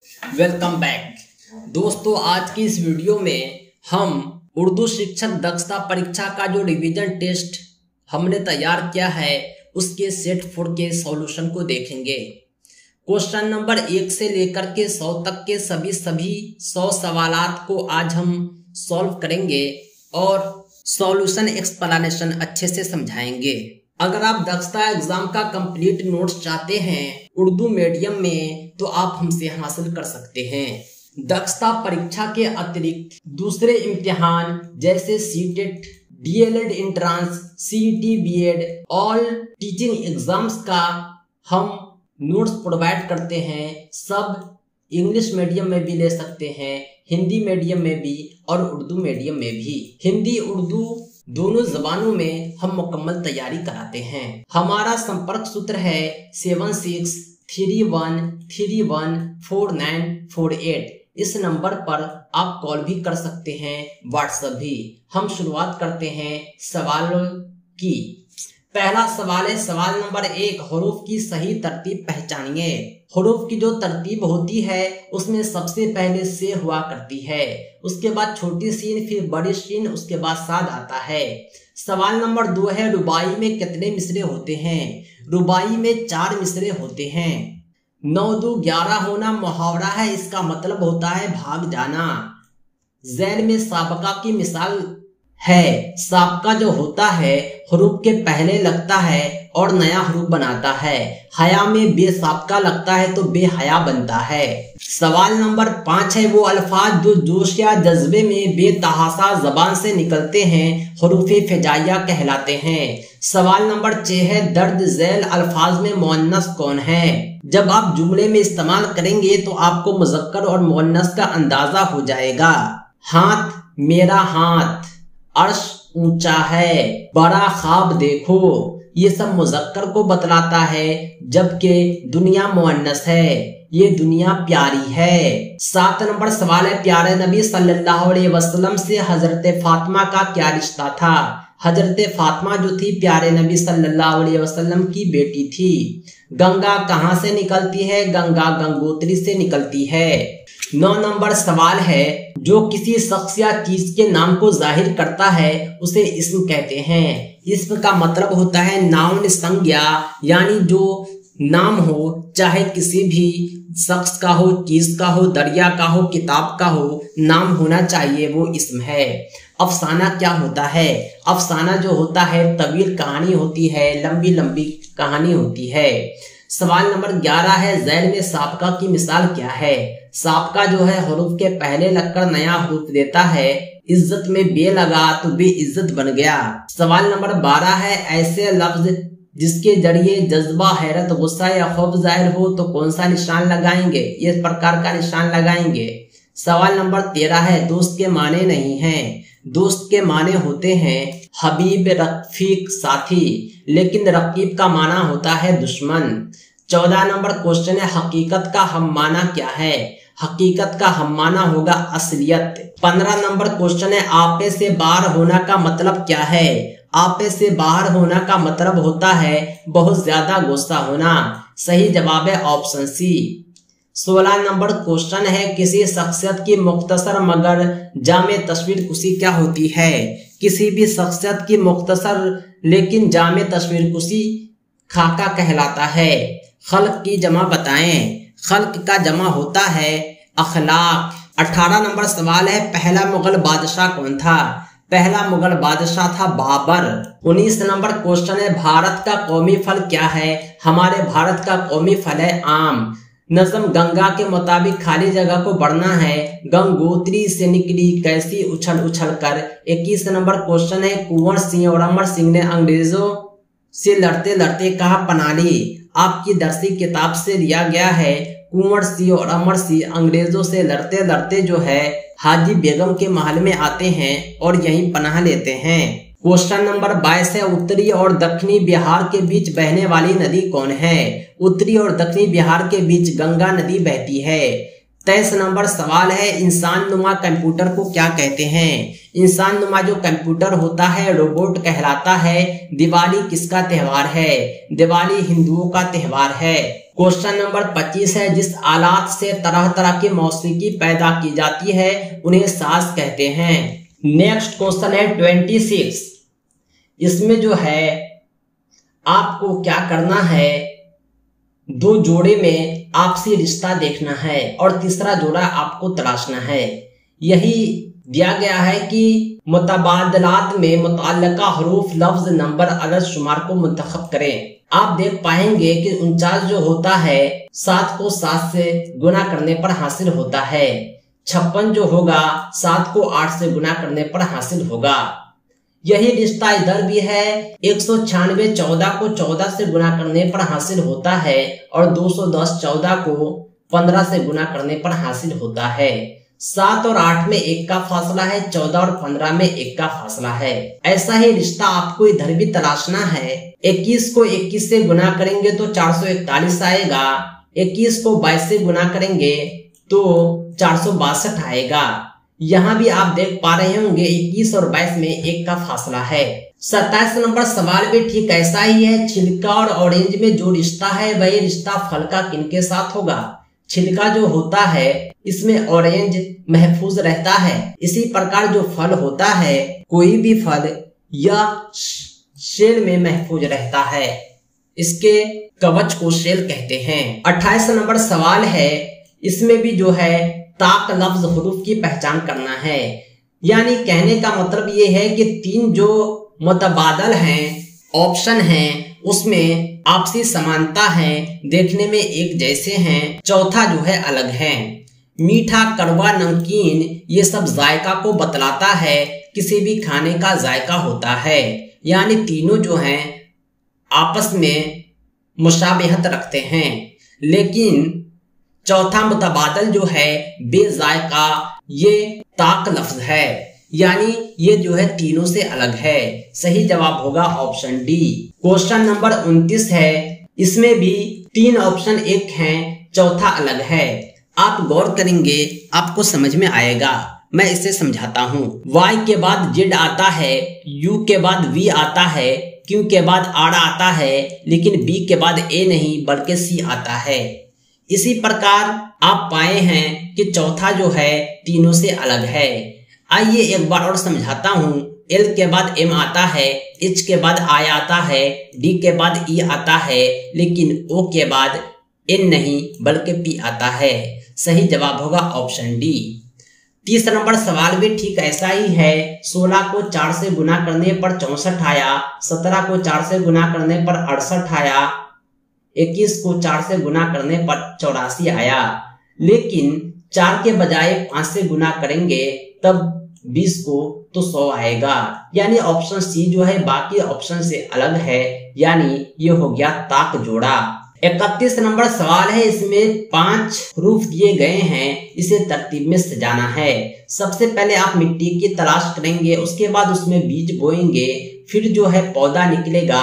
Welcome back दोस्तों। आज की इस वीडियो में हम उर्दू शिक्षक दक्षता परीक्षा का जो रिवीजन टेस्ट हमने तैयार किया है उसके सेट 4 के सॉल्यूशन को देखेंगे। क्वेश्चन नंबर 1 से लेकर के 100 तक के सभी 100 सवालात को आज हम सॉल्व करेंगे और सॉल्यूशन एक्सप्लेनेशन अच्छे से समझाएंगे। अगर आप दक्षता एग्जाम का कंप्लीट नोट्स चाहते हैं उर्दू मीडियम में तो आप हमसे हासिल कर सकते हैं। दक्षता परीक्षा के अतिरिक्त दूसरे इम्तिहान जैसे CTET, DElEd entrance, CET, BEd, all teaching exams का हम नोट्स प्रोवाइड करते हैं। सब इंग्लिश मीडियम में भी ले सकते हैं, हिंदी मीडियम में भी और उर्दू मीडियम में भी। हिंदी उर्दू दोनों जबानों में हम मुकम्मल तैयारी कराते हैं। हमारा संपर्क सूत्र है 7631314948। इस नंबर पर आप कॉल भी कर सकते हैं, व्हाट्सएप भी। हम शुरुआत करते हैं सवालों की। पहला सवाल है सवाल नंबर 1, हरूफ की सही तरतीब पहचानिए। हरूफ की जो तरतीब होती है उसमें सबसे पहले से हुआ करती है, उसके बाद छोटी सीन, फिर बड़ी सीन, उसके बाद साद आता है। सवाल नंबर 2 है रुबाई में कितने मिसरे होते हैं। रुबाई में 4 मिसरे होते हैं। 9 2 11 होना मुहावरा है, इसका मतलब होता है भाग जाना। जैल में साबका की मिसाल है। साबका जो होता है हरूफ के पहले लगता है और नया हरूफ बनाता है। हया में बेसाबका लगता है तो बेहया बनता है। सवाल नंबर 5 है वो अल्फाज जो जोश या जज्बे में बेतहासा जबान से निकलते हैं हरूफे फिजाइया कहलाते हैं। सवाल नंबर 6 है दर्ज झैल अल्फाज में मुअन्नस कौन है। जब आप जुमले में इस्तेमाल करेंगे तो आपको मुज़क्कर और मुअन्नस का अंदाजा हो जाएगा। हाथ, मेरा हाथ, अर्श ऊंचा है, बड़ा ख्वाब देखो, ये सब मुज़क्कर को बतलाता है, जबकि दुनिया मुअन्नस है, ये दुनिया प्यारी है। 7 नंबर सवाल है प्यारे नबी सल्लल्लाहु अलैहि वसल्लम से हजरत फातिमा का क्या रिश्ता था। हजरत फातिमा जो थी प्यारे नबी सल्लल्लाहु अलैहि वसल्लम की बेटी थी। गंगा कहाँ से निकलती है। गंगा गंगोत्री से निकलती है। 9 नंबर सवाल है जो किसी शख्स या चीज के नाम को जाहिर करता है उसे इस्म कहते हैं। इस्म का मतलब होता है नाउन, संज्ञा, यानी जो नाम हो, चाहे किसी भी शख्स का हो, चीज का हो, दरिया का हो, किताब का हो, नाम होना चाहिए, वो इस्म है। अफसाना क्या होता है। अफसाना जो होता है तवील कहानी होती है, लंबी लंबी कहानी होती है। सवाल नंबर 11 है झैल में साबका की मिसाल क्या है। साबका जो है हरूफ के पहले लगकर नया हरूफ देता है। इज्जत में बे लगा तो बेइज्जत बन गया। सवाल नंबर 12 है ऐसे लफ्ज जिसके जरिए जज्बा, हैरत, गुस्सा या खौफ जाहिर हो तो कौन सा निशान लगाएंगे। इस प्रकार का निशान लगाएंगे। सवाल नंबर 13 है दोस्त के माने नहीं हैं। दोस्त के माने होते हैं हबीब, रफीक, साथी, लेकिन रकीब का माना होता है दुश्मन। 14 नंबर क्वेश्चन है हकीकत का हम माना क्या है। हकीकत का हम माना होगा असलियत। 15 नंबर क्वेश्चन है आपे से बाहर होना का मतलब क्या है। आपे से बाहर होना का मतलब होता है बहुत ज्यादा गुस्सा होना। सही जवाब है ऑप्शन सी। 16 नंबर क्वेश्चन है किसी शख्सियत की मुख्तसर मगर जामे तस्वीर कुशी क्या होती है। किसी भी शख्सियत की मुख्तसर लेकिन जामे तस्वीर कुशी खाका कहलाता है। खल्क की जमा बताएं। खल्क का जमा होता है अखलाक। 18 नंबर सवाल है पहला मुगल बादशाह कौन था। पहला मुगल बादशाह था बाबर। 19 नंबर क्वेश्चन है भारत का कौमी फल क्या है। हमारे भारत का कौमी फल है आम। नज़म गंगा के मुताबिक खाली जगह को बढ़ना है, गंगोत्री से निकली कैसी उछल उछल कर। 21 नंबर क्वेश्चन है कुंवर सिंह और अमर सिंह ने अंग्रेजों से लड़ते लड़ते कहाँ पनाह ली। आपकी दरसी किताब से लिया गया है। कुंवर सिंह और अमर सिंह अंग्रेजों से लड़ते लड़ते जो है हाजी बेगम के महल में आते हैं और यहीं पनाह लेते हैं। क्वेश्चन नंबर 22 है उत्तरी और दक्षिणी बिहार के बीच बहने वाली नदी कौन है। उत्तरी और दक्षिणी बिहार के बीच गंगा नदी बहती है। 23 नंबर सवाल है इंसान नुमा कंप्यूटर को क्या कहते हैं। इंसान नुमा जो कंप्यूटर होता है रोबोट कहलाता है। दिवाली किसका त्योहार है। दिवाली हिंदुओं का त्योहार है। क्वेश्चन नंबर 25 है, जिस आलात से तरह तरह की मौसीकी पैदा की जाती है उन्हें साज कहते हैं। नेक्स्ट क्वेश्चन है 26। इसमें जो है आपको क्या करना है, दो जोड़े में आपसी रिश्ता देखना है और तीसरा जोड़ा आपको तलाशना है। यही दिया गया है कि मुतबादलात में मुतअल्लिका हरूफ लफ्ज नंबर अदद शुमार को मुंतखब करें। आप देख पाएंगे कि 49 जो होता है 7 को 7 से गुना करने पर हासिल होता है। 56 जो होगा 7 को 8 से गुना करने पर हासिल होगा। यही रिश्ता इधर भी है। 196 14 को 14 से गुना करने पर हासिल होता है और 210 14 को 15 से गुना करने पर हासिल होता है। 7 और 8 में 1 का फासला है, 14 और 15 में 1 का फासला है। ऐसा ही रिश्ता आपको इधर भी तलाशना है। 21 को 21 से गुना करेंगे तो 441 आएगा। 21 को 22 से गुना करेंगे तो 462 आएगा। यहाँ भी आप देख पा रहे होंगे 21 और 22 में 1 का फासला है। 27 नंबर सवाल भी ठीक ऐसा ही है। छिलका और ऑरेंज में जो रिश्ता है वही रिश्ता फल का किनके साथ होगा। छिलका जो होता है इसमें ऑरेंज महफूज रहता है। इसी प्रकार जो फल होता है, कोई भी फल या शेल में महफूज रहता है, इसके कवच को शेल कहते हैं। 28 नंबर सवाल है, इसमें भी जो है ताक लफ्ज हुरूफ की पहचान करना है। यानी कहने का मतलब ये है कि 3 जो मुतबादल हैं, ऑप्शन हैं, उसमें आपसी समानता है, देखने में एक जैसे हैं, चौथा जो है अलग है। मीठा, कड़वा, नमकीन ये सब जायका को बतलाता है, किसी भी खाने का जायका होता है। यानी तीनों जो हैं आपस में मुशाबिहत रखते हैं, लेकिन चौथा मुतबादल जो है बेजायका, ये ताक लफ्ज है। यानी ये जो है तीनों से अलग है। सही जवाब होगा ऑप्शन डी। क्वेश्चन नंबर 29 है। इसमें भी 3 ऑप्शन एक हैं, चौथा अलग है। आप गौर करेंगे आपको समझ में आएगा। मैं इसे समझाता हूँ। Y के बाद Z आता है, U के बाद V आता है, Q के बाद R आता है, लेकिन B के बाद A नहीं बल्कि C आता है। इसी प्रकार आप पाए हैं कि चौथा जो है तीनों से अलग है। आइए एक बार और समझाता हूँ। L के बाद M आता है, H के बाद I आता है, D के बाद E आता है, लेकिन O के बाद N नहीं बल्कि P आता है। सही जवाब होगा ऑप्शन डी। 30 नंबर सवाल भी ठीक ऐसा ही है। 16 को 4 से गुना करने पर 64 आया, 17 को 4 से गुना करने पर 68 आया, 21 को 4 से गुना करने पर 84 आया। लेकिन 4 के बजाय 5 से गुना करेंगे तब 20 को तो 100 आएगा। यानी ऑप्शन सी जो है बाकी ऑप्शन से अलग है, यानी ये हो गया ताक जोड़ा। 31 नंबर सवाल है। इसमें 5 हरूफ दिए गए हैं, इसे तरतीब में सजाना है। सबसे पहले आप मिट्टी की तलाश करेंगे, उसके बाद उसमें बीज बोएंगे, फिर जो है पौधा निकलेगा,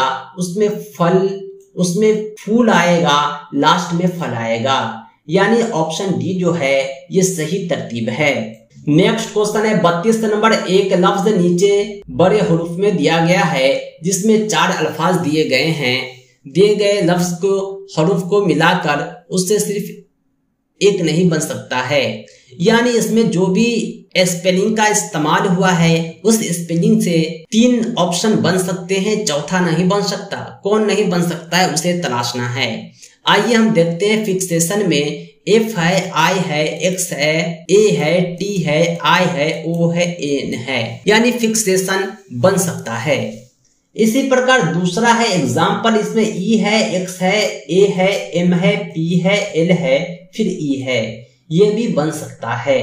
उसमें फूल आएगा, लास्ट में फल आएगा। यानी ऑप्शन डी जो है ये सही तरतीब है। नेक्स्ट क्वेश्चन है 32 नंबर। एक लफ्ज नीचे बड़े हरूफ में दिया गया है, जिसमें 4 अल्फाज दिए गए हैं। दिए गए लफ्ज को हरूफ को मिलाकर उससे सिर्फ एक नहीं बन सकता है। यानी इसमें जो भी स्पेलिंग का इस्तेमाल हुआ है उस स्पेलिंग से 3 ऑप्शन बन सकते हैं, चौथा नहीं बन सकता। कौन नहीं बन सकता है उसे तलाशना है। आइए हम देखते हैं। फिक्सेशन में F है, I है, X है, A है, T है, I है, O है, N है, यानी फिक्सेशन बन सकता है। इसी प्रकार दूसरा है एग्जाम्पल। इसमें E है, X है, A है, M है, P है, L है, फिर E है, ये भी बन सकता है।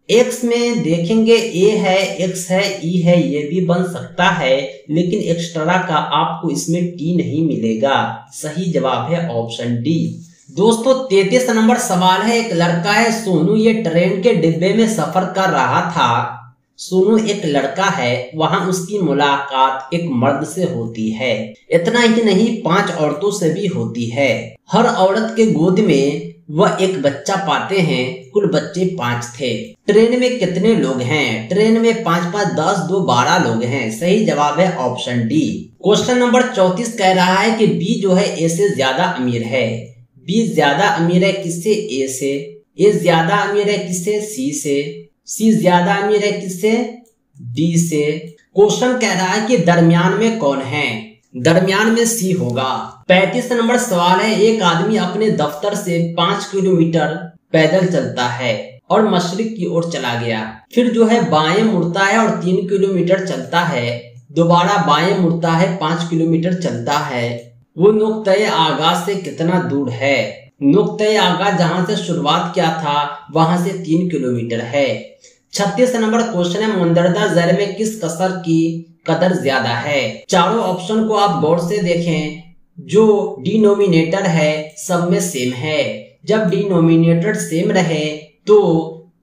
X में देखेंगे A है, X है, E है, ये भी बन सकता है, लेकिन एक्स्ट्रा का आपको इसमें T नहीं मिलेगा। सही जवाब है ऑप्शन डी। दोस्तों 33 नंबर सवाल है। एक लड़का है सोनू, ये ट्रेन के डिब्बे में सफर कर रहा था। सोनू एक लड़का है, वहां उसकी मुलाकात एक मर्द से होती है। इतना ही नहीं 5 औरतों से भी होती है। हर औरत के गोद में वह एक बच्चा पाते हैं। कुल बच्चे 5 थे। ट्रेन में कितने लोग हैं? ट्रेन में 5 5 10 2 12 लोग हैं। सही जवाब है ऑप्शन डी। क्वेश्चन नंबर 34 कह रहा है कि बी जो है ए से ज्यादा अमीर है। बी ज्यादा अमीर है किससे? ए से। ए ज्यादा अमीर है किससे? सी से। सी ज्यादा अमीर है किससे? डी से। क्वेश्चन कह रहा है कि दरमियान में कौन है? दरमियान में सी होगा। 35 नंबर सवाल है, एक आदमी अपने दफ्तर से 5 किलोमीटर पैदल चलता है और मशरिक की ओर चला गया, फिर जो है बाएं मुड़ता है और 3 किलोमीटर चलता है, दोबारा बाएं मुड़ता है, 5 किलोमीटर चलता है। वो नुक्ते आगाज से कितना दूर है? नुक्ते आगाज जहां से शुरुआत किया था वहां से 3 किलोमीटर है। 36 नंबर क्वेश्चन है, मुंदरजा ज़ैल में किस कसर की कदर ज्यादा है? चारों ऑप्शन को आप गौर से देखें, जो डिनोमिनेटर है सब में सेम है। जब डिनोमिनेटर सेम रहे तो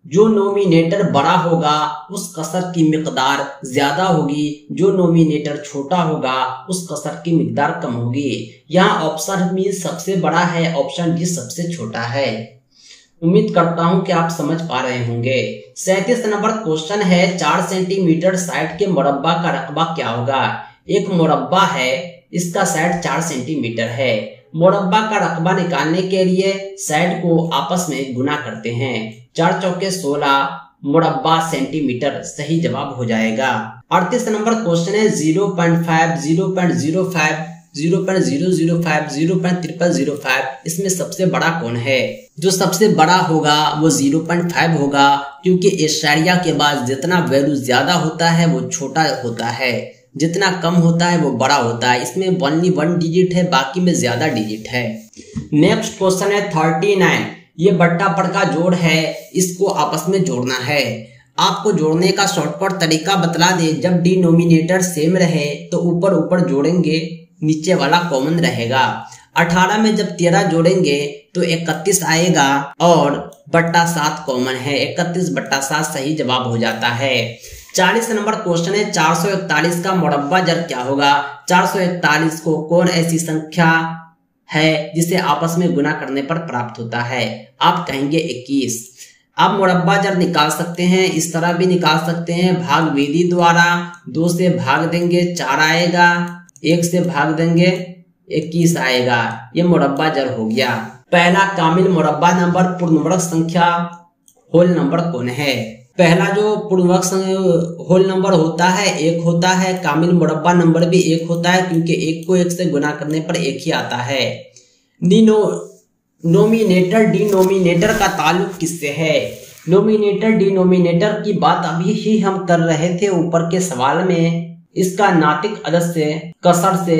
जो नोमिनेटर बड़ा होगा उस कसर की मिकदार ज्यादा होगी, जो नोमिनेटर छोटा होगा उस कसर की मिकदार कम होगी। यहाँ ऑप्शन बी सबसे बड़ा है, ऑप्शन डी सबसे छोटा है। उम्मीद करता हूं कि आप समझ पा रहे होंगे। 37 नंबर क्वेश्चन है, 4 सेंटीमीटर साइड के मुरब्बा का रकबा क्या होगा? एक मुरब्बा है, इसका साइड 4 सेंटीमीटर है। मुरब्बा का रकबा निकालने के लिए साइड को आपस में गुना करते हैं। 4 चौके 16 मुरब्बा सेंटीमीटर सही जवाब हो जाएगा। 38 नंबर क्वेश्चन है, 0.5, 0.05, 0.005, 0.0005 इसमें सबसे बड़ा कौन है? जो सबसे बड़ा होगा वो 0.5 होगा, क्योंकि इशारिया के बाद जितना वैल्यू ज्यादा होता है वो छोटा होता है, जितना कम होता है वो बड़ा होता है। इसमें ओनली 1 डिजिट है, बाकी में ज्यादा डिजिट है। नेक्स्ट क्वेश्चन है 39, ये बट्टा पड़ का जोड़ है, इसको आपस में जोड़ना है। आपको जोड़ने का शॉर्टकट तरीका बतला दे, जब डिनोमिनेटर सेम रहे तो ऊपर ऊपर जोड़ेंगे, नीचे वाला कॉमन रहेगा। 18 में जब 13 जोड़ेंगे तो 31 आएगा और बट्टा 7 कॉमन है, 31/7 सही जवाब हो जाता है। 40 नंबर क्वेश्चन है, 441 का मुरब्बा जर क्या होगा? 441 को कौन ऐसी संख्या है जिसे आपस में गुना करने पर प्राप्त होता है? आप कहेंगे 21। आप मुरब्बा जर निकाल सकते हैं, इस तरह भी निकाल सकते हैं, भाग विधि द्वारा 2 से भाग देंगे 4 आएगा, 1 से भाग देंगे 21 आएगा। ये मुरब्बा जर हो गया। पहला कामिल मुरब्बा नंबर पूर्णवर्ग संख्या होल नंबर कौन है? पहला जो पूर्णवर्ग होल नंबर होता है 1 होता है, कामिल मुरब्बा नंबर भी 1 होता है, क्योंकि 1 को 1 से गुना करने पर 1 ही आता है। नोमिनेटर डिनोमिनेटर का ताल्लुक किससे है? नोमिनेटर डिनोमिनेटर की बात अभी ही हम कर रहे थे ऊपर के सवाल में, इसका नातिक अदद से कसर से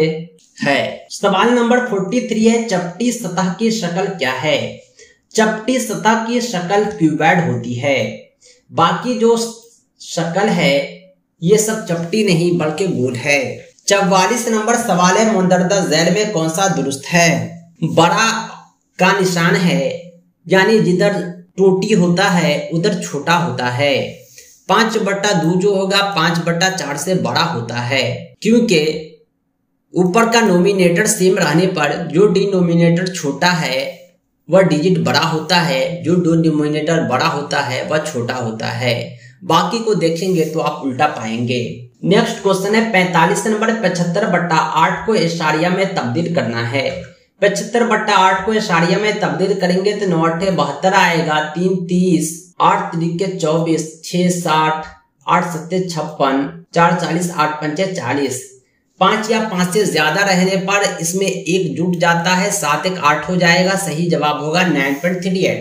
है। सवाल नंबर 43 है, चपटी सतह की शक्ल क्या है? चपटी सतह की शक्ल क्यूबॉइड होती है। बाकी जो शक्ल है ये सब चपटी नहीं बल्कि गोल है। 44 नंबर सवाल है, मुंदरजा झैल में कौन सा दुरुस्त है? बड़ा का निशान है, यानी जिधर टोटी होता है उधर छोटा होता है। 5/2 जो होगा 5/4 से बड़ा होता है, क्योंकि ऊपर का नोमिनेटर सेम रहने पर जो डिनोमिनेटर छोटा है वह डिजिट बड़ा होता है, जो डिनोमिनेटर बड़ा होता है वह छोटा होता है। बाकी को देखेंगे तो आप उल्टा पाएंगे। नेक्स्ट क्वेश्चन है 45 नंबर, 75/8 को इशारिया में तब्दील करना है। 75/8 को इशारिया में तब्दील करेंगे तो 9 8 72 आएगा, 3 30, 8 3 24, 6 60, 8 7 56, 4 40, 8 5 40। 5 या 5 से ज्यादा रहने पर इसमें 1 जुट जाता है, 7 1 8 हो जाएगा। सही जवाब होगा 9.38,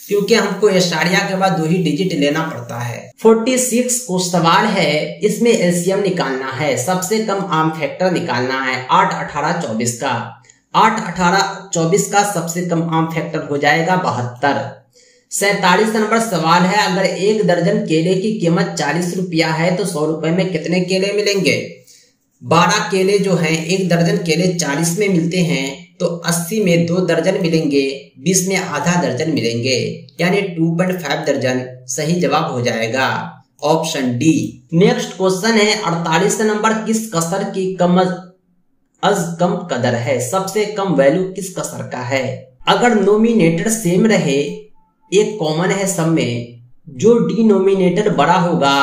क्योंकि हमको इशारिया के बाद 2 ही डिजिट लेना पड़ता है। 46 को सवाल है, इसमें एलसीएम निकालना है, सबसे कम आम फैक्टर निकालना है। 8 18 24 का 8 18 24 का सबसे कम आम फैक्टर हो जाएगा 72। 47 नंबर सवाल है, अगर 1 दर्जन केले की कीमत 40 रुपया है तो 100 रुपए में कितने केले मिलेंगे? 12 केले जो हैं, 1 दर्जन केले 40 में मिलते हैं तो 80 में 2 दर्जन मिलेंगे, 20 में आधा दर्जन मिलेंगे, यानी 2.5 दर्जन सही जवाब हो जाएगा, ऑप्शन डी। नेक्स्ट क्वेश्चन है 48 नंबर, किस कसर की कम कदर है? सबसे कम वैल्यू किस कसर का है? अगर नोमिनेटर सेम रहे, एक कॉमन है सब में, जो डिनोमिनेटर बड़ा होगा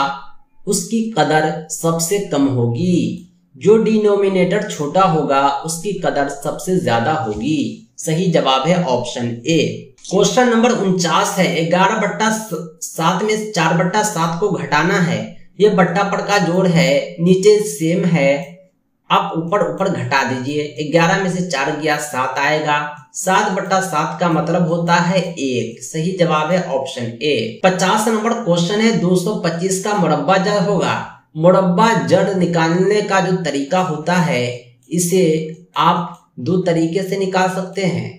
उसकी कदर सबसे कम होगी, जो डिनोमिनेटर छोटा होगा उसकी कदर सबसे ज्यादा होगी। सही जवाब है ऑप्शन ए। क्वेश्चन नंबर 49 है 11/7 में 4/7 को घटाना है। ये बट्टा पर का जोड़ है, नीचे सेम है, आप ऊपर घटा दीजिए। 11 में से 4 गया 7 आएगा। 7/7 का मतलब होता है 1। सही जवाब है ऑप्शन ए। 50 नंबर क्वेश्चन है 225 का मुरब्बा जड़ होगा। मुरब्बा जड़ निकालने का जो तरीका होता है, इसे आप 2 तरीके से निकाल सकते हैं।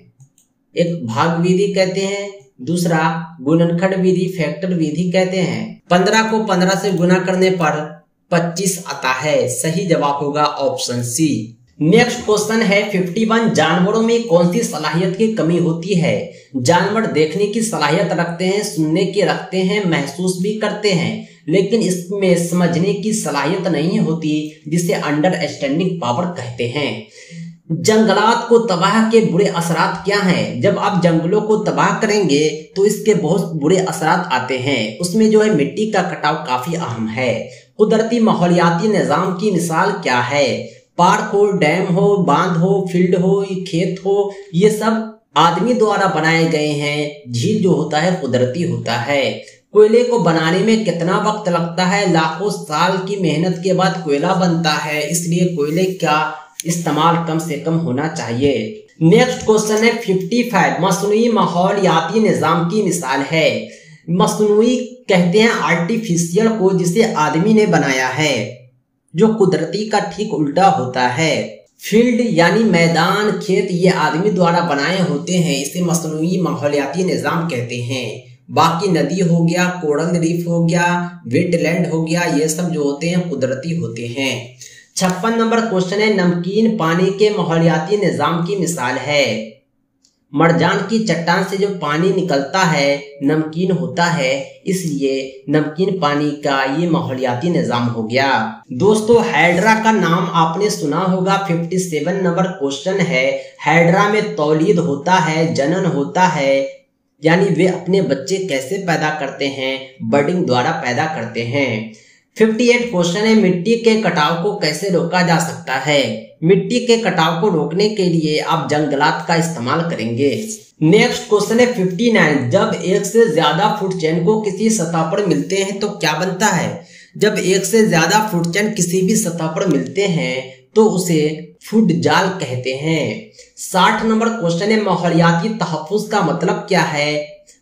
एक भाग विधि कहते हैं, दूसरा गुणनखंड विधि, फैक्टर विधि कहते हैं। 15 को 15 से गुना करने पर 25 आता है। सही जवाब होगा ऑप्शन सी। नेक्स्ट क्वेश्चन है 51 जानवरों में कौन सी सलाहियत की कमी होती है। जानवर देखने की सलाहियत रखते हैं, सुनने की रखते हैं, महसूस भी करते हैं, लेकिन इसमें समझने की सलाहियत नहीं होती, जिसे अंडरस्टैंडिंग पावर कहते हैं। जंगलात को तबाह के बुरे असरात क्या हैं? जब आप जंगलों को तबाह करेंगे तो इसके बहुत बुरे असरात आते हैं। उसमें जो है मिट्टी का कटाव काफी अहम है। कुदरती माहौलियाती निजाम की मिसाल क्या है? पार्क हो, डैम हो, बांध हो, फील्ड हो, खेत हो, ये सब आदमी द्वारा बनाए गए हैं। झील जो होता है कुदरती होता है। कोयले को बनाने में कितना वक्त लगता है? लाखों साल की मेहनत के बाद कोयला बनता है, इसलिए कोयले का इस्तेमाल कम से कम होना चाहिए। नेक्स्ट क्वेश्चन है 55 मसनूई माहौलियाती निजाम की मिसाल है। मसनूई कहते हैं आर्टिफिशियल को जिसे आदमी ने बनाया है, जो कुदरती का ठीक उल्टा होता है। फील्ड यानी मैदान, खेत, ये आदमी द्वारा बनाए होते हैं, इसे मसनूई माहौलियाती निजाम कहते हैं। बाकी नदी हो गया, कोरल रीफ हो गया, वेटलैंड हो गया, ये सब जो होते हैं कुदरती होते हैं। 56 नंबर क्वेश्चन है नमकीन पानी के माहौलियाती निजाम की मिसाल है। मरजान की चट्टान से जो पानी निकलता है नमकीन होता है, इसलिए नमकीन पानी का ये माहौलियाती निजाम हो गया। दोस्तों हाइड्रा का नाम आपने सुना होगा। 57 नंबर क्वेश्चन है हाइड्रा में तौलीद होता है, जनन होता है, यानी वे अपने बच्चे कैसे पैदा करते हैं? बर्डिंग द्वारा पैदा करते हैं। 58 क्वेश्चन है मिट्टी के कटाव को कैसे रोका जा सकता है? मिट्टी के कटाव को रोकने के लिए आप जंगलात का इस्तेमाल करेंगे। नेक्स्ट क्वेश्चन है 59 जब एक से ज्यादा फूड चेन को किसी सतह पर मिलते हैं तो क्या बनता है? जब एक से ज्यादा फूड चेन किसी भी सतह पर मिलते हैं तो उसे फूड जाल कहते हैं। 60 नंबर क्वेश्चन है माहौलियाती तहफ्फुज का मतलब क्या है?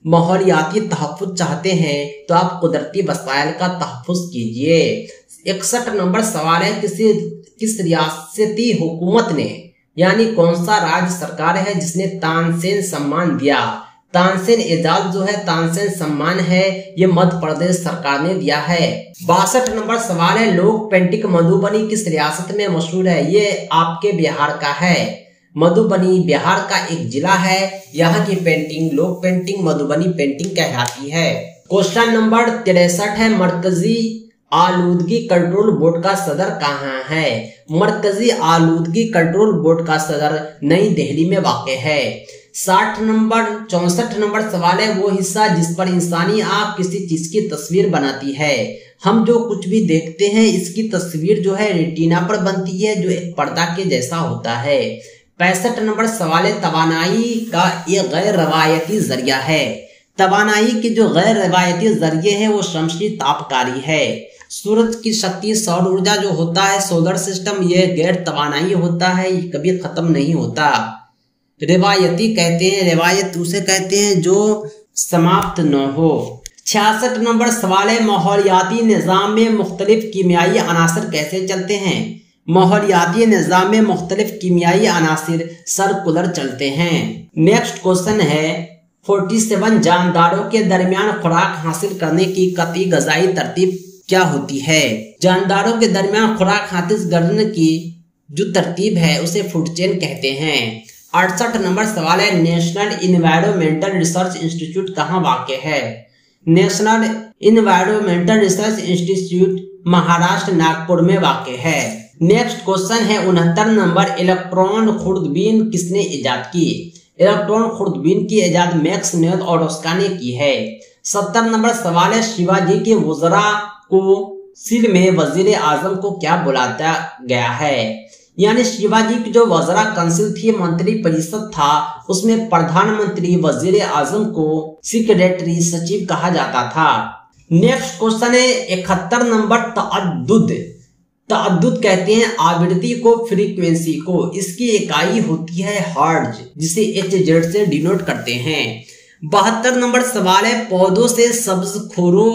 माहौलियाती तहफ्फुज चाहते हैं तो आप कुदरती वसाइल का तहफ्फुज कीजिए। 61 नंबर सवाल है किस रियासती हुकूमत ने, यानी कौन सा राज्य सरकार है जिसने तानसेन सम्मान दिया? तानसेन एजाज जो है, तानसेन सम्मान है, ये मध्य प्रदेश सरकार ने दिया है। 62 नंबर सवाल है लोक पेंटिंग मधुबनी किस रियासत में मशहूर है? ये आपके बिहार का है। मधुबनी बिहार का एक जिला है। यहाँ की पेंटिंग लोक पेंटिंग मधुबनी पेंटिंग कहलाती है। क्वेश्चन नंबर 63 है मरकजी आलूदगी कंट्रोल बोर्ड का सदर कहाँ है? मरकजी आलूदगी कंट्रोल बोर्ड का सदर नई दिल्ली में वाक़ है। 64 नंबर सवाल है वो हिस्सा जिस पर इंसानी आँख किसी चीज की तस्वीर बनाती है। हम जो कुछ भी देखते हैं इसकी तस्वीर जो है रेटिना पर बनती है, जो एक पर्दा के जैसा होता है। 65 नंबर सवाल है तवानाई का एक गैर रवायती जरिया है। तवानाई के जो गैर रवायती जरिए है वो शमसी तापकारी है। सूरज की शक्ति, सौर ऊर्जा जो होता है, सोलर सिस्टम, ये गैर तवानाई होता है, ये कभी खत्म नहीं होता। रिवायती कहते हैं, रिवायत उसे कहते हैं जो समाप्त न हो। 66 नंबर सवाल है माहौलियाती निज़ाम में मुख्तलिफ कीमियाई अनासर कैसे चलते हैं? माहौलियाती निज़ाम में मुख्तलिफ कीमियाई अनासर सर्कुलर चलते हैं। नेक्स्ट क्वेश्चन है 47 जानदारों के दरमियान खुराक हासिल करने की कतई ग़िज़ाई तरतीब क्या होती है? जानदारों के दरमियान खुराक हासिल करने की जो तरतीब है उसे फूड चेन कहते हैं। 68 नंबर सवाल है नेशनल इन्वायरमेंटल रिसर्च इंस्टीट्यूट कहाँ वाक़ है? National environmental research institute Maharashtra Nagpur में वाक़ है। नेक्स्ट क्वेश्चन है 69 नंबर इलेक्ट्रॉन खुर्दबीन किसने इजाद की? इलेक्ट्रॉन खुर्दबीन की इजाद मैक्स नेदौरस्का ने की है। 70 नंबर सवाल है शिवाजी के वज़रा को सिल में वजीर आजम को क्या बुलाता गया है? यानी शिवाजी की जो वज़रा काउंसिल थी, मंत्री परिषद था, उसमें प्रधानमंत्री वजीर आजम को सेक्रेटरी सचिव कहा जाता था। नेक्स्ट क्वेश्चन है 71 नंबर, तअद्दुद। तअद्दुद कहते हैं आवृत्ति को, फ्रीक्वेंसी को। इसकी इकाई होती है हर्ट्ज, जिसे HZ से डिनोट करते हैं। 72 नंबर सवाल है, पौधों से सब्जखोरों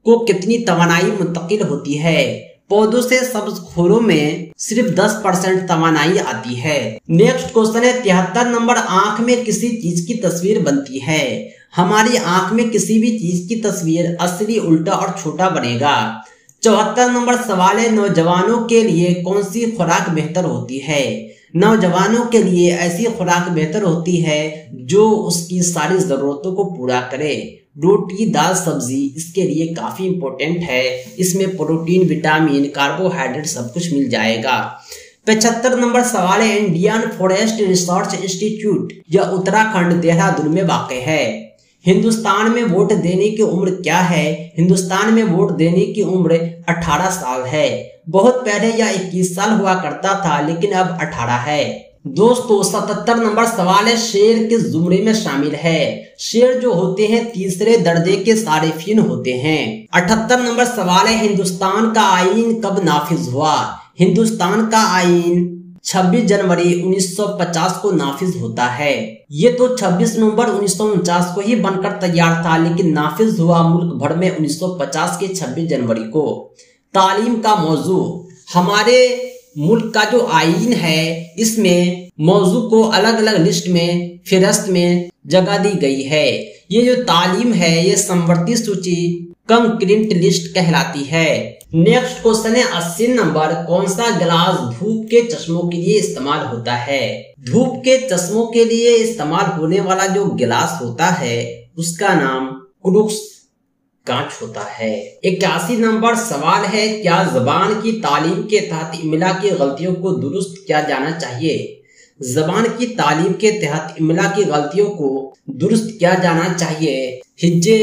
को कितनी तवानाई मुंतकिल होती है? पौधों से सब्जखोरों में सिर्फ 10% तवानाई आती है। नेक्स्ट क्वेश्चन है 73 नंबर, आंख में किसी चीज की तस्वीर बनती है। हमारी आंख में किसी भी चीज की तस्वीर असली, उल्टा और छोटा बनेगा। 74 नंबर सवाल है, नौजवानों के लिए कौन सी खुराक बेहतर होती है? नौजवानों के लिए ऐसी खुराक बेहतर होती है जो उसकी सारी जरूरतों को पूरा करे। रोटी, दाल, सब्जी इसके लिए काफी इंपॉर्टेंट है। इसमें प्रोटीन, विटामिन, कार्बोहाइड्रेट सब कुछ मिल जाएगा। 75 नंबर सवाल है, इंडियन फॉरेस्ट रिसर्च इंस्टीट्यूट यह उत्तराखंड देहरादून में वाक़ है। हिंदुस्तान में वोट देने की उम्र क्या है? हिंदुस्तान में वोट देने की उम्र 18 साल है। बहुत पहले यह 21 साल हुआ करता था, लेकिन अब 18 है। दोस्तों 77 नंबर सवाल है, शेर किस जुमरे में शामिल है? शेर जो होते हैं तीसरे दर्जे के सारिफिन होते हैं। 78 नंबर सवाल है, हिंदुस्तान का आईन कब नाफिज हुआ? हिंदुस्तान का आईन 26 जनवरी 1950 को नाफिज होता है। ये तो 26 नवंबर 1949 को ही बनकर तैयार था, लेकिन नाफिज हुआ मुल्क भर में 1950 के 26 जनवरी को। तालीम का मौजू, हमारे मुल्क का जो आईन है इसमें मौजू को अलग अलग लिस्ट में, फिहरिस्त में जगह दी गई है। ये जो तालीम है ये समवर्ती सूची कंकरेंट लिस्ट कहलाती है। नेक्स्ट क्वेश्चन है 80 नंबर, कौन सा गिलास धूप के चश्मों के लिए इस्तेमाल होता है? धूप के चश्मों के लिए इस्तेमाल होने वाला जो गिलास होता है उसका नाम क्रूक्स कांच होता है। 81 नंबर सवाल है, क्या जबान की तालीम के तहत इमला की गलतियों को दुरुस्त किया जाना चाहिए? जबान की तालीम के तहत इमला की गलतियों को दुरुस्त किया जाना चाहिए हिज्जे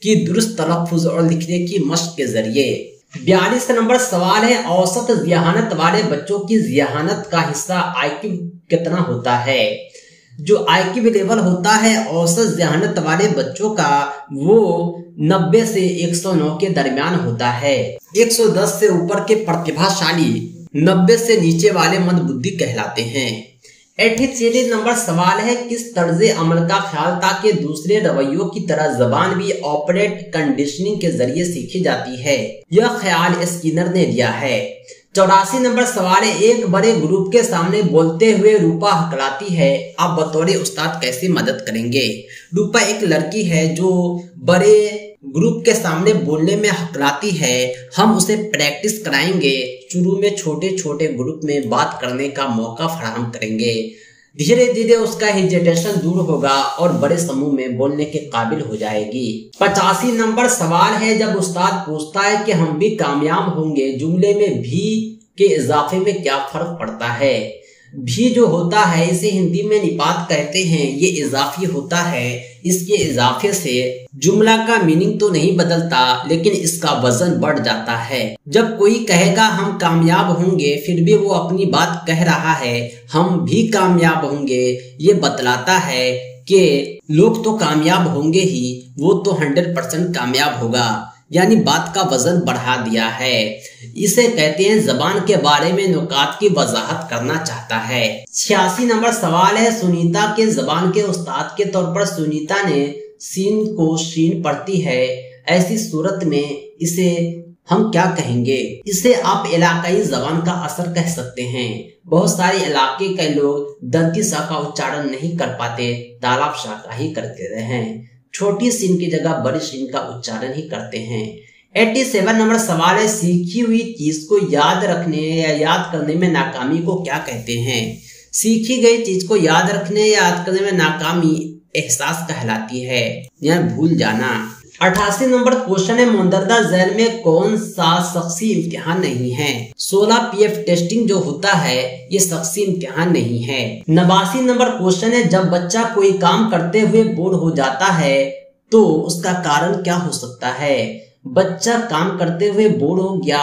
की दुरुस्त तलफ्फुज और लिखने की मश्क के जरिए। 42 नंबर सवाल है, औसत ज़िहानत वाले बच्चों की ज़िहानत का हिस्सा IQ कितना होता है? जो IQ लेवल होता है औसत ज़िहानत वाले बच्चों का वो 90 से 109 के दरमियान होता है। 110 से ऊपर के प्रतिभाशाली 90 से नीचे वाले मंदबुद्धि कहलाते हैं। 83 नंबर सवाल है, किस तर्ज अमल का ख्याल था कि दूसरे रवैयों की तरह जबान भी ऑपरेट कंडीशनिंग के जरिए सीखी जाती है? यह ख्याल स्किनर ने दिया है। 84 नंबर सवाल है, एक बड़े ग्रुप के सामने बोलते हुए रूपा हकलाती है, आप बतौर उस्ताद कैसे मदद करेंगे? रूपा एक लड़की है जो बड़े ग्रुप के सामने बोलने में हकलाती है। हम उसे प्रैक्टिस कराएंगे। शुरू में छोटे छोटे ग्रुप में बात करने का मौका फराहम करेंगे। धीरे धीरे उसका हेजिटेशन दूर होगा और बड़े समूह में बोलने के काबिल हो जाएगी। 85 नंबर सवाल है, जब उस्ताद पूछता है कि हम भी कामयाब होंगे, जुमले में भी के इजाफे में क्या फर्क पड़ता है? भी जो होता है इसे हिंदी में निपात कहते हैं। ये इजाफी होता है। इसके इजाफे से जुमला का मीनिंग तो नहीं बदलता, लेकिन इसका वजन बढ़ जाता है। जब कोई कहेगा हम कामयाब होंगे, फिर भी वो अपनी बात कह रहा है हम भी कामयाब होंगे, ये बतलाता है कि लोग तो कामयाब होंगे ही, वो तो 100% कामयाब होगा, यानी बात का वजन बढ़ा दिया है। इसे कहते हैं जबान के बारे में नुकात की वजाहत करना चाहता है। 86 नंबर सवाल है, सुनीता के जबान के उस्ताद के तौर पर सुनीता ने सीन को शीन पढ़ती है, ऐसी सूरत में इसे हम क्या कहेंगे? इसे आप इलाकाई जबान का असर कह सकते हैं। बहुत सारे इलाके के लोग दंती सा का उच्चारण नहीं कर पाते, तालाब शाह का ही करते हैं। छोटी सीन की जगह बड़ी सीन का उच्चारण ही करते हैं। 87 नंबर सवाल है, सीखी हुई चीज को याद रखने या याद करने में नाकामी को क्या कहते हैं? सीखी गई चीज को याद रखने या याद करने में नाकामी एहसास कहलाती है या भूल जाना। 88 नंबर क्वेश्चन है, मुंदरजा झैल में कौन सा शख्सी इम्तिहान नहीं है? 16 PF टेस्टिंग जो होता है ये शख्सी इम्तिहान नहीं है। 89 नंबर क्वेश्चन है, जब बच्चा कोई काम करते हुए बोर हो जाता है तो उसका कारण क्या हो सकता है? बच्चा काम करते हुए बोर हो गया,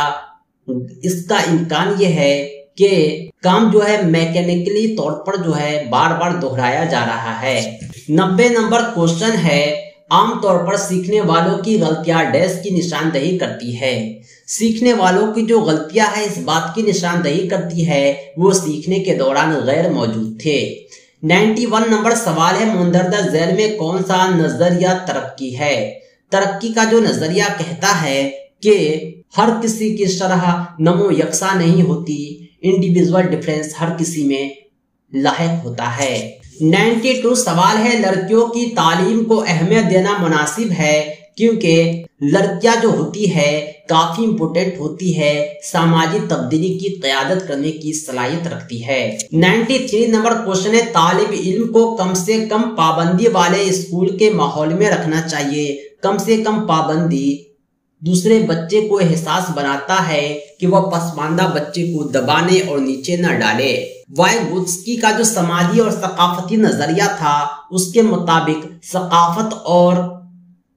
इसका इम्कान ये है कि काम जो है मैकेनिकली तौर पर जो है बार बार दोहराया जा रहा है। 90 नंबर क्वेश्चन है, आमतौर पर सीखने वालों की गलतियां डैश की निशानदेही करती है। सीखने वालों की जो गलतियां है इस बात की निशानदेही करती है वो सीखने के दौरान गैर मौजूद थे। 91 नंबर सवाल है, मुंदरजा झैल में कौन सा नजरिया तरक्की है। तरक्की का जो नजरिया कहता है कि हर किसी की शरह नमो यकसा नहीं होती, इंडिविजुअल डिफरेंस हर किसी में लायक होता है। 92 सवाल है, लड़कियों की तालीम को अहमियत देना मुनासिब है क्योंकि लड़कियां जो होती है काफी इम्पोर्टेंट होती है, सामाजिक तब्दीली की क़यादत करने की सलाहियत रखती है। 93 नंबर क्वेश्चन है, तालिब इल्म को कम से कम पाबंदी वाले स्कूल के माहौल में रखना चाहिए। कम से कम पाबंदी दूसरे बच्चे को एहसास बनाता है कि वह पसमानदा बच्चे को दबाने और नीचे न डाले। वाइगोत्स्की का जो समाजी और सकाफती नजरिया था उसके मुताबिक सकाफत और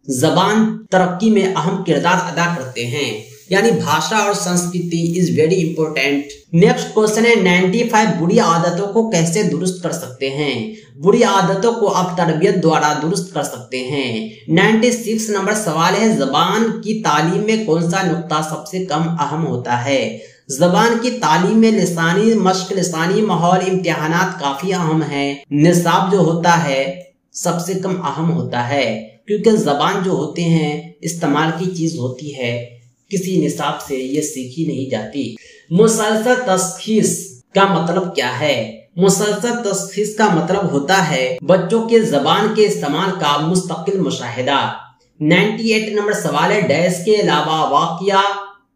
जबान तरक्की में अहम किरदार अदा करते हैं, यानी भाषा और संस्कृति is very important. Next question है, 95 बुरी आदतों को कैसे दुरुस्त कर सकते हैं। बुरी आदतों को आप तरबियत द्वारा दुरुस्त कर सकते हैं। 96 नंबर सवाल है, जबान की तालीम में कौन सा नुक्ता सबसे कम अहम होता है। जबान की तालीम में लिसानी मश्क, लिसानी माहौल, इम्तिहानात काफी अहम है। निसाब जो होता है सबसे कम अहम होता है क्योंकि जबान जो होते हैं इस्तेमाल की चीज होती है, किसी निसाब से ये सीखी नहीं जाती। मुसलसल तशखीस का मतलब क्या है। मुसलसल तशखीस का मतलब होता है बच्चों के जबान के इस्तेमाल का मुस्तकिल मुशाहिदा। 98 नंबर सवाल है, डैश के अलावा वाक़या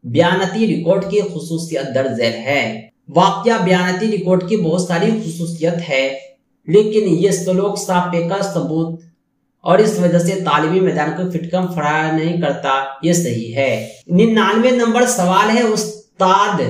बयानती रिकॉर्ड की खुसूसियत दर्ज झैल है। वाक़या बयानती रिकॉर्ड की बहुत सारी खुसूसियत है लेकिन ये सलोक सापेका सबूत और इस वजह से तालिमी मैदान को फिटकम फराहम नहीं करता, ये सही है। 99 नंबर सवाल है, उस्ताद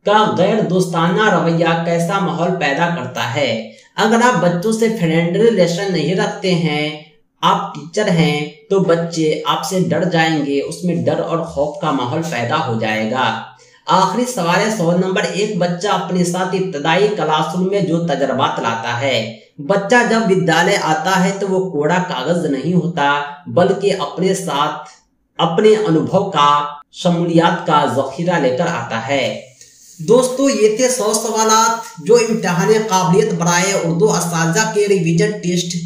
का गैर दोस्ताना रवैया कैसा माहौल पैदा करता है। अगर आप बच्चों से फ्रेंडली रिलेशन नहीं रखते हैं, आप टीचर हैं, तो बच्चे आपसे डर जाएंगे, उसमें डर और खौफ का माहौल पैदा हो जाएगा। आखिरी सवाल है 100 नंबर, एक बच्चा अपने साथ इब्तदाई क्लासरूम में जो तजर्बात लाता है। बच्चा जब विद्यालय आता है तो वो कोरा कागज नहीं होता बल्कि अपने साथ अपने अनुभव का, शमूलियात का जखीरा लेकर आता है। दोस्तों ये थे 100 सवालात जो इम्तिहान काबिलियत बराए उर्दू असातिज़ा के रिवीजन टेस्ट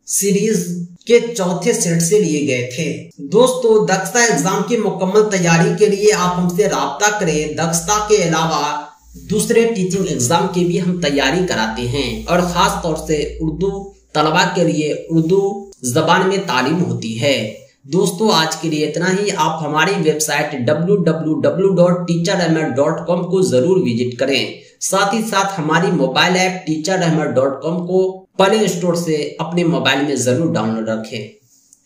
सीरीज के चौथे सेट से लिए गए थे। दोस्तों दक्षता एग्जाम की मुकम्मल तैयारी के लिए आप हमसे राब्ता करें। दक्षता के अलावा दूसरे टीचिंग एग्जाम की भी हम तैयारी कराते हैं और खास तौर से उर्दू तलबा के लिए उर्दू जबान में तालीम होती है। दोस्तों आज के लिए इतना ही। आप हमारी वेबसाइट www.teacherahmed.com को जरूर विजिट करें। साथ ही साथ हमारी मोबाइल ऐप teacherahmed.com को प्ले स्टोर से अपने मोबाइल में जरूर डाउनलोड रखें।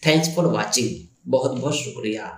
Thanks for watching. बहुत बहुत शुक्रिया।